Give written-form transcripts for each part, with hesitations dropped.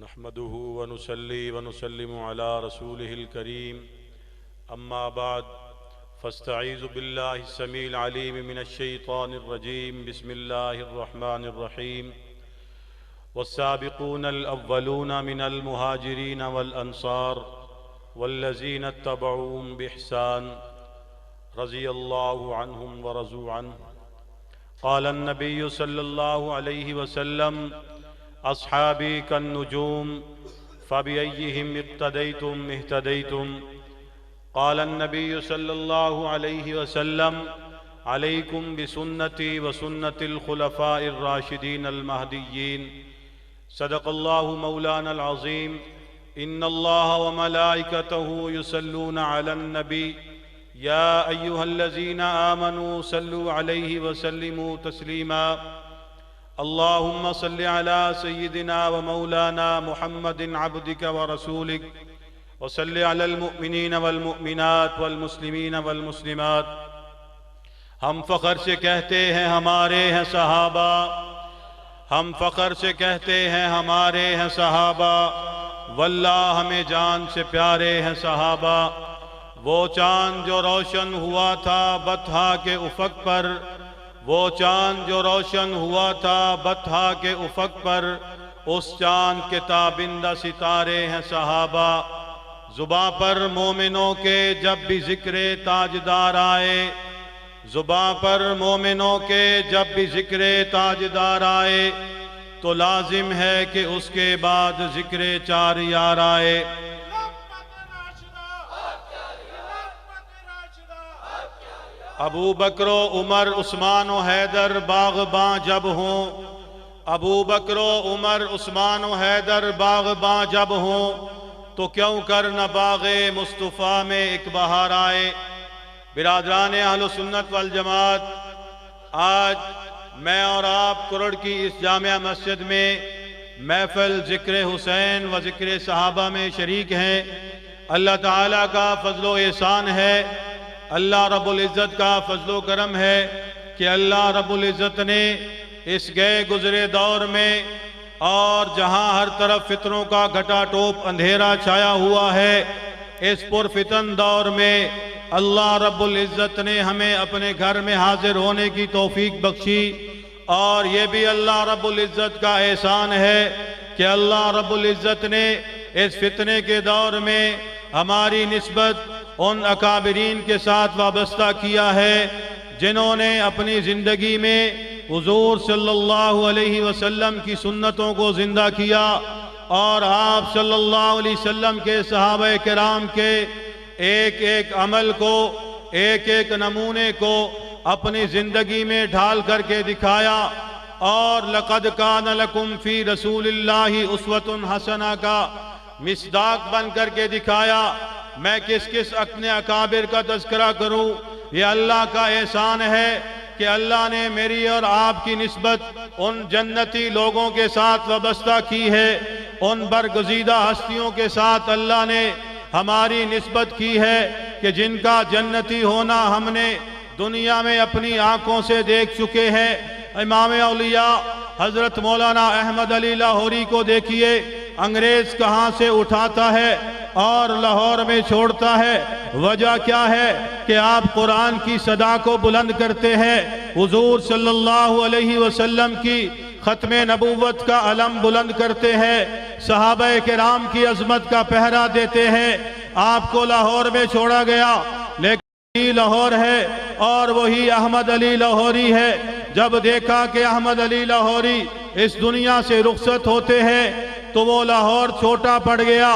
نحمده ونصلي ونسلم على رسوله الكريم أما بعد فاستعيذ بالله السميع العليم من الشيطان الرجيم بسم الله الرحمن الرحيم والسابقون الأولون من المهاجرين والأنصار والذين اتبعوهم بإحسان رضي الله عنهم ورضوا عنه قال النبي صلى الله عليه وسلم اصحابی کالنجوم فبأيهم اقتديتم اهتديتم قال النبي صلى الله عليه وسلم عليكم بسنتي وسنة الخلفاء الراشدين المهديين صدق الله مولانا العظيم إن الله وملائكته يصلون على النبي يا أيها الذين آمنوا صلوا عليه وسلموا تسليما اللهم صل على سيدنا ومولانا محمد عبدك ورسولك وصل على المؤمنين والمؤمنات والمسلمين والمسلمات۔ ہم فخر سے کہتے ہیں ہمارے ہیں صحابہ، ہم فخر سے کہتے ہیں ہمارے ہیں صحابہ، واللہ ہمیں جان سے پیارے ہیں صحابہ۔ وہ چاند جو روشن ہوا تھا بطحا کے افق پر، وہ چاند جو روشن ہوا تھا بطحا کے افق پر، اس چاند کے تابندہ ستارے ہیں صحابہ۔ زباں پر مومنوں کے جب بھی ذکر تاجدار آئے، زباں پر مومنوں کے جب بھی ذکر تاجدار آئے تو لازم ہے کہ اس کے بعد ذکر چار یار آئے۔ ابو بکر و عمر عثمان و حیدر باغباں جب ہوں، ابو بکر و عمر عثمان و حیدر باغباں جب ہوں تو کیوں کر نہ باغ مصطفیٰ میں ایک بہار آئے۔ برادران اہل سنت والجماعت، آج میں اور آپ کرڑ کی اس جامع مسجد میں محفل ذکر حسین و ذکر صحابہ میں شریک ہیں۔ اللہ تعالیٰ کا فضل و احسان ہے، اللہ رب العزت کا فضل و کرم ہے کہ اللہ رب العزت نے اس گئے گزرے دور میں اور جہاں ہر طرف فتنوں کا گھٹا ٹوپ اندھیرا چھایا ہوا ہے، اس پرفتن دور میں اللہ رب العزت نے ہمیں اپنے گھر میں حاضر ہونے کی توفیق بخشی۔ اور یہ بھی اللہ رب العزت کا احسان ہے کہ اللہ رب العزت نے اس فتنے کے دور میں ہماری نسبت ان اکابرین کے ساتھ وابستہ کیا ہے جنہوں نے اپنی زندگی میں حضور صلی اللہ علیہ وسلم کی سنتوں کو زندہ کیا اور آپ صلی اللہ علیہ وسلم کے صحابہ کرام کے ایک ایک عمل کو، ایک ایک نمونے کو اپنی زندگی میں ڈھال کر کے دکھایا۔ اور لَقَدْ كَانَ لَكُمْ فِي رَسُولِ اللَّهِ أُسْوَةٌ حَسَنَةٌ کا مصداق بن کر کے دکھایا۔ میں کس اپنے اکابر کا تذکرہ کروں؟ یہ اللہ کا احسان ہے کہ اللہ نے میری اور آپ کی نسبت ان جنتی لوگوں کے ساتھ وابستہ کی ہے، ان برگزیدہ ہستیوں کے ساتھ اللہ نے ہماری نسبت کی ہے کہ جن کا جنتی ہونا ہم نے دنیا میں اپنی آنکھوں سے دیکھ چکے ہیں۔ امام اولیاء حضرت مولانا احمد علی لاہوری کو دیکھیے، انگریز کہاں سے اٹھاتا ہے اور لاہور میں چھوڑتا ہے۔ وجہ کیا ہے کہ آپ قرآن کی صدا کو بلند کرتے ہیں، حضور صلی اللہ علیہ وسلم کی ختم نبوت کا علم بلند کرتے ہیں، صحابہ کرام کی عظمت کا پہرا دیتے ہیں۔ آپ کو لاہور میں چھوڑا گیا لیکن وہی لاہور ہے اور وہی احمد علی لاہوری ہے۔ جب دیکھا کہ احمد علی لاہوری اس دنیا سے رخصت ہوتے ہیں تو وہ لاہور چھوٹا پڑ گیا۔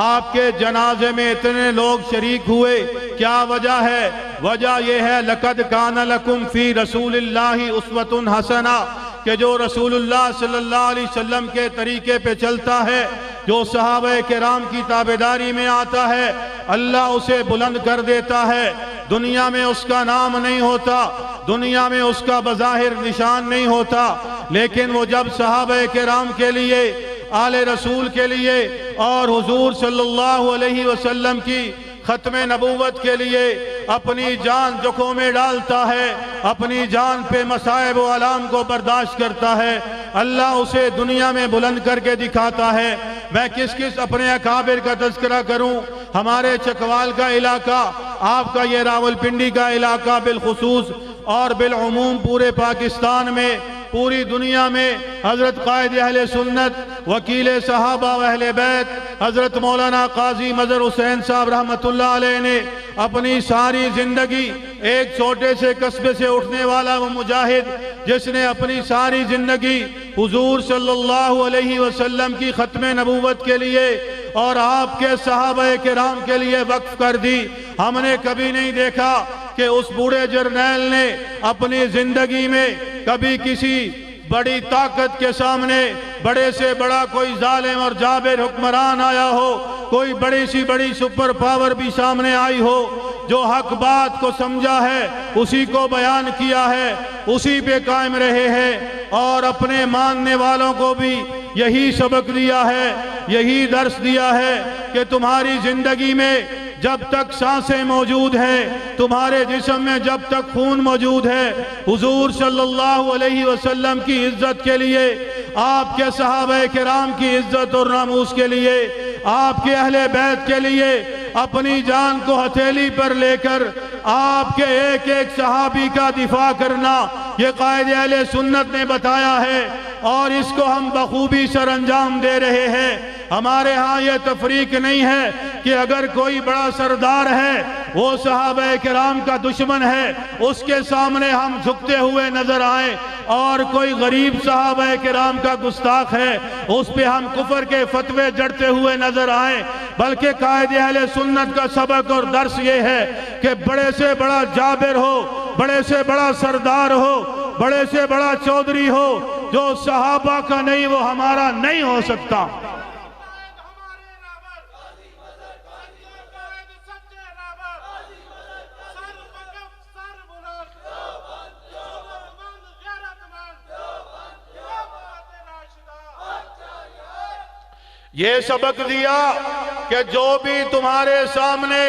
آپ کے جنازے میں اتنے لوگ شریک ہوئے، کیا وجہ ہے؟ وجہ یہ ہے لَقَدْ كَانَ لَكُمْ فِي رَسُولِ اللَّهِ أُسْوَةٌ حَسَنَةٌ کہ جو رسول اللہ صلی اللہ علیہ وسلم کے طریقے پہ چلتا ہے، جو صحابہ کرام کی تابعداری میں آتا ہے، اللہ اسے بلند کر دیتا ہے۔ دنیا میں اس کا نام نہیں ہوتا، دنیا میں اس کا بظاہر نشان نہیں ہوتا، لیکن وہ جب صحابہ کرام کے لیے، آل رسول کے لیے اور حضور صلی اللہ علیہ وسلم کی ختم نبوت کے لیے اپنی جان جوکھوں میں ڈالتا ہے، اپنی جان پہ مصائب و آلام کو برداشت کرتا ہے، اللہ اسے دنیا میں بلند کر کے دکھاتا ہے۔ میں کس اپنے اکابر کا تذکرہ کروں؟ ہمارے چکوال کا علاقہ، آپ کا یہ راولپنڈی کا علاقہ بالخصوص اور بالعموم پورے پاکستان میں، پوری دنیا میں حضرت قائد اہل سنت، وکیل صحابہ و اہل بیت حضرت مولانا قاضی مظہر حسین صاحب رحمۃ اللہ علیہ نے اپنی ساری زندگی، ایک چھوٹے سے قصبے سے اٹھنے والا وہ مجاہد جس نے اپنی ساری زندگی حضور صلی اللہ علیہ وسلم کی ختم نبوت کے لیے اور آپ کے صحابہ کرام کے لیے وقف کر دی، ہم نے کبھی نہیں دیکھا کہ اس بوڑھے جرنیل نے اپنی زندگی میں کبھی کسی بڑی طاقت کے سامنے، بڑے سے بڑا کوئی ظالم اور جابر حکمران آیا ہو، کوئی بڑی سی بڑی سپر پاور بھی سامنے آئی ہو، جو حق بات کو سمجھا ہے اسی کو بیان کیا ہے، اسی پہ قائم رہے ہیں اور اپنے ماننے والوں کو بھی یہی سبق دیا ہے، یہی درس دیا ہے کہ تمہاری زندگی میں جب تک سانسیں موجود ہیں، تمہارے جسم میں جب تک خون موجود ہے، حضور صلی اللہ علیہ وسلم کی عزت کے لیے، آپ کے صحابہ کرام کی عزت اور ناموس کے لیے، آپ کے اہل بیت کے لیے اپنی جان کو ہتھیلی پر لے کر آپ کے ایک ایک صحابی کا دفاع کرنا، یہ قائد اہل سنت نے بتایا ہے اور اس کو ہم بخوبی سر انجام دے رہے ہیں۔ ہمارے ہاں یہ تفریق نہیں ہے کہ اگر کوئی بڑا سردار ہے وہ صحابہ کرام کا دشمن ہے، اس کے سامنے ہم جھکتے ہوئے نظر آئیں، اور کوئی غریب صحابہ کرام کا گستاخ ہے اس پہ ہم کفر کے فتوے جڑتے ہوئے نظر آئیں، بلکہ قائد اہل سنت کا سبق اور درس یہ ہے کہ بڑے سے بڑا جابر ہو، بڑے سے بڑا سردار ہو، بڑے سے بڑا چودھری ہو، جو صحابہ کا نہیں وہ ہمارا نہیں ہو سکتا۔ یہ سبق دیا کہ جو بھی تمہارے سامنے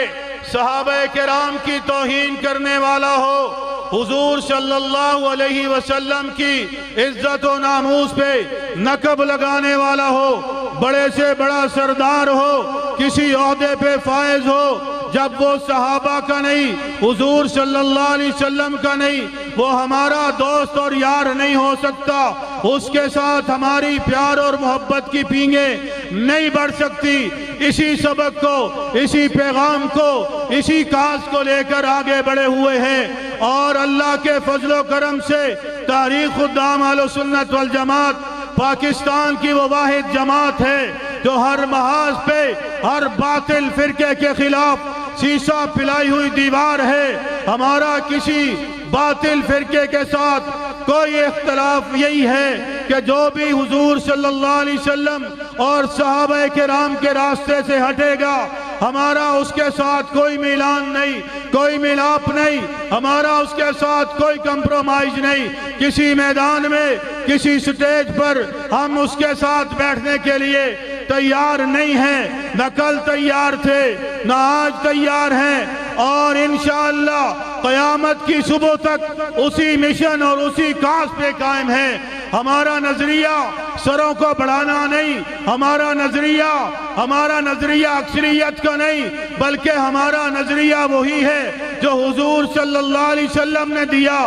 صحابہ کرام کی توہین کرنے والا ہو، حضور صلی اللہ علیہ وسلم کی عزت و ناموس پہ نقب لگانے والا ہو، بڑے سے بڑا سردار ہو، کسی عہدے پہ فائز ہو، جب وہ صحابہ کا نہیں، حضور صلی اللہ علیہ وسلم کا نہیں، وہ ہمارا دوست اور یار نہیں ہو سکتا، اس کے ساتھ ہماری پیار اور محبت کی پینگیں نہیں بڑھ سکتی۔ اسی سبق کو، اسی پیغام کو، اسی کاز کو لے کر آگے بڑھے ہوئے ہیں، اور اللہ کے فضل و کرم سے تاریخ خدام اہل سنت والجماعت پاکستان کی وہ واحد جماعت ہے جو ہر محاذ پہ ہر باطل فرقے کے خلاف شیشہ پلائی ہوئی دیوار ہے۔ ہمارا کسی باطل فرقے کے ساتھ کوئی اختلاف یہی ہے کہ جو بھی حضور صلی اللہ علیہ وسلم اور صحابہ کرام کے راستے سے ہٹے گا، ہمارا اس کے ساتھ کوئی میلان نہیں، کوئی ملاپ نہیں، ہمارا اس کے ساتھ کوئی کمپرومائز نہیں۔ کسی میدان میں، کسی سٹیج پر ہم اس کے ساتھ بیٹھنے کے لیے تیار نہیں ہیں، نہ کل تیار تھے، نہ آج تیار ہیں، اور انشاءاللہ قیامت کی صبح تک اسی مشن اور اسی کاز پہ قائم ہے۔ ہمارا نظریہ سروں کو بڑھانا نہیں، ہمارا نظریہ اکثریت کا نہیں، بلکہ ہمارا نظریہ وہی ہے جو حضور صلی اللہ علیہ وسلم نے دیا،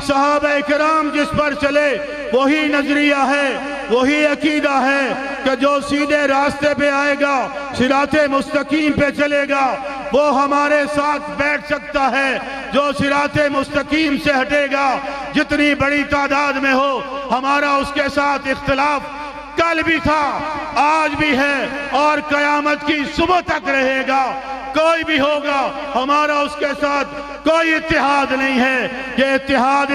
صحابہ کرام جس پر چلے وہی نظریہ ہے، وہی عقیدہ ہے کہ جو سیدھے راستے پہ آئے گا، صراط مستقیم پہ چلے گا، وہ ہمارے ساتھ بیٹھ سکتا ہے۔ جو صراط مستقیم سے ہٹے گا، جتنی بڑی تعداد میں ہو، ہمارا اس کے ساتھ اختلاف کل بھی تھا، آج بھی ہے، اور قیامت کی صبح تک رہے گا۔ کوئی بھی ہوگا، ہمارا اس کے ساتھ کوئی اتحاد نہیں ہے۔ یہ اتحاد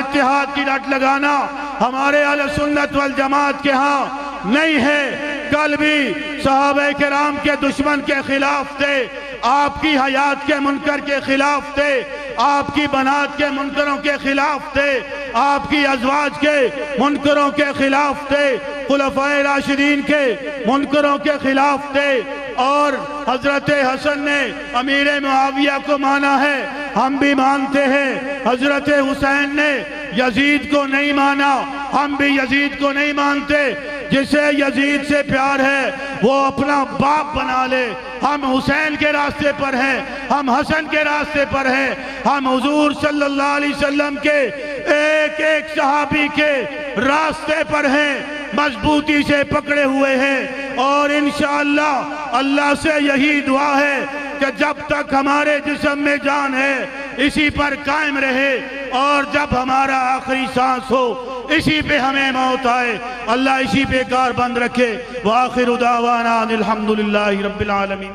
کی رٹ لگانا ہمارے اہل سنت والجماعت کے ہاں نہیں ہے۔ کل بھی صحابہ کرام کے دشمن کے خلاف تھے، آپ کی حیات کے منکر کے خلاف تھے، آپ کی بنات کے منکروں کے خلاف تھے، آپ کی ازواج کے منکروں کے خلاف تھے، خلفائے راشدین کے منکروں کے خلاف تھے، اور حضرت حسن نے امیر معاویہ کو مانا ہے، ہم بھی مانتے ہیں۔ حضرت حسین نے یزید کو نہیں مانا، ہم بھی یزید کو نہیں مانتے۔ جسے یزید سے پیار ہے وہ اپنا باپ بنا لے۔ ہم حسین کے راستے پر ہیں، ہم حسن کے راستے پر ہیں، ہم حضور صلی اللہ علیہ وسلم کے ایک ایک صحابی کے راستے پر ہیں، مضبوطی سے پکڑے ہوئے ہیں، اور انشاءاللہ اللہ سے یہی دعا ہے کہ جب تک ہمارے جسم میں جان ہے اسی پر قائم رہے، اور جب ہمارا آخری سانس ہو اسی پہ ہمیں موت آئے، اللہ اسی پہ کار بند رکھے۔ وآخر دعوانا الحمدللہ رب العالمین۔